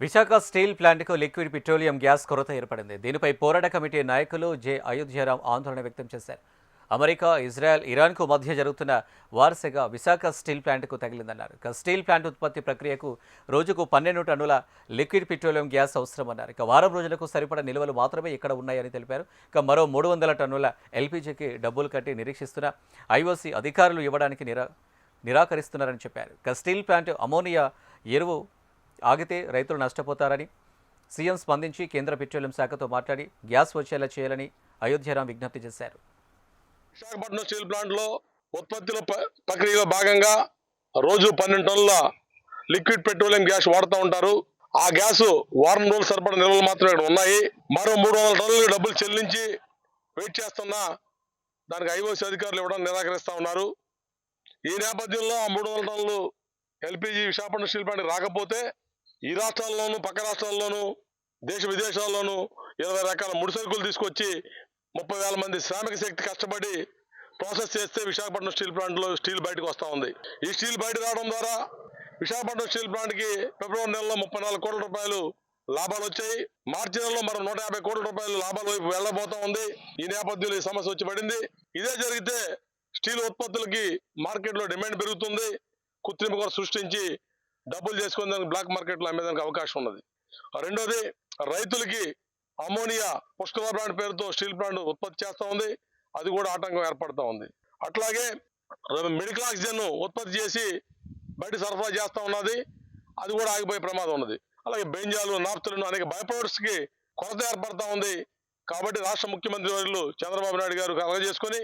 Visakha steel ప్లాంట్కు liquid petroleum gas కొరత ఏర్పడింది. దీనిపై పోరాట కమిటీ నాయకులు జె. అయోధ్యరాం ఆందోళన వ్యక్తం చేశారు. అమెరికా, ఇజ్రాయెల్, ఇరాన్కు మధ్య జరుగుతున్న వారసగా విశాఖ స్టీల్ ప్లాంట్కు తగిలిందన్నారు. స్టీల్ ప్లాంట్ ఉత్పత్తి ప్రక్రియకు రోజుకు 12 టన్నుల లిక్విడ్ పెట్రోలియం గ్యాస్ అవసరమన్నారు. వారం రోజులకు సరిపడ నిల్వలు మాత్రమే ఇక్కడ ఉన్నాయని తెలిపారు. మరో 300 టన్నుల ఎల్పీజీకి డబ్బులు కట్టి నిరీక్షిస్తున్న ఐఓసీ అధికారులు ఇవ్వడానికి నిరాకరిస్తున్నారని చెప్పారు. స్టీల్ ప్లాంట్ అమోనియా ఎరువు ఆగితే రైతులు నష్టపోతారని సీఎం స్పందించి కేంద్ర పెట్రోలియం శాఖతో మాట్లాడి గ్యాస్ వచ్చేలా చేయాలని అయోధ్యరాం విజ్ఞప్తి చేశారు. విశాఖపట్నం స్టీల్ ప్లాంట్లో ఉత్పత్తిలో ప్రక్రియలో భాగంగా రోజు 12 టన్నుల లిక్విడ్ పెట్రోలియం గ్యాస్ వాడుతూ ఉంటారు. ఆ గ్యాస్ వారం రోజులు సరిపడ నిల్వలు మాత్రమే ఇక్కడ ఉన్నాయి. మరో 300 టన్నులు డబ్బులు చెల్లించి వెయిట్ చేస్తున్నా దానికి ఐఓసీ అధికారులు ఇవ్వడం నిరాకరిస్తూ ఉన్నారు. ఈ నేపథ్యంలో ఆ 300 టన్నులు ఎల్పీజీ విశాఖపట్నం స్టీల్ ప్లాంట్ రాకపోతే ఈ రాష్ట్రాల్లోనూ పక్క రాష్ట్రాల్లోనూ దేశ విదేశాల్లోనూ 20 రకాల ముడి సరుకులు తీసుకొచ్చి 30,000 మంది శ్రామిక శక్తి కష్టపడి ప్రాసెస్ చేస్తే విశాఖపట్నం స్టీల్ ప్లాంట్లో స్టీల్ బయటకు వస్తూ ఉంది. ఈ స్టీల్ బయట రావడం ద్వారా విశాఖపట్నం స్టీల్ ప్లాంట్కి ఫిబ్రవరి నెలలో 34 కోట్ల రూపాయలు లాభాలు వచ్చాయి. మార్చి నెలలో మరో 150 కోట్ల రూపాయలు లాభాల వైపు వెళ్లబోతా ఉంది. ఈ నేపథ్యంలో ఈ సమస్య వచ్చి పడింది. ఇదే జరిగితే స్టీల్ ఉత్పత్తులకి మార్కెట్లో డిమాండ్ పెరుగుతుంది. కృత్రిమ కొరత సృష్టించి డబ్బులు చేసుకునేందుకు బ్లాక్ మార్కెట్లో అమ్మేదానికి అవకాశం ఉన్నది. రెండోది, రైతులకి అమోనియా పుష్కర ప్లాంట్ పేరుతో స్టీల్ ప్లాంట్ ఉత్పత్తి చేస్తూ ఉంది. అది కూడా ఆటంకం ఏర్పడుతూ ఉంది. అట్లాగే మెడికల్ ఆక్సిజన్ ఉత్పత్తి చేసి బయట సరఫరా చేస్తూ ఉన్నది. అది కూడా ఆగిపోయే ప్రమాదం ఉన్నది. అలాగే బెంజాలు, నాప్తులను అనేక బై ప్రొడక్ట్స్కి కొరత ఏర్పడుతూ ఉంది. కాబట్టి రాష్ట్ర ముఖ్యమంత్రి వర్యులు చంద్రబాబు నాయుడు గారు కలగజేసుకొని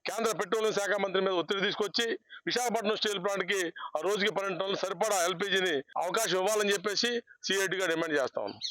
కేంద్ర పెట్రోలియం శాఖ మంత్రి మీద ఒత్తిడి తీసుకొచ్చి విశాఖపట్నం స్టీల్ ప్లాంట్కి ఆ రోజుకి 12 టన్నులు సరిపడా ఎల్పీజీని అవకాశం ఇవ్వాలని చెప్పేసి సిఐటిగా డిమాండ్ చేస్తా ఉన్నాం.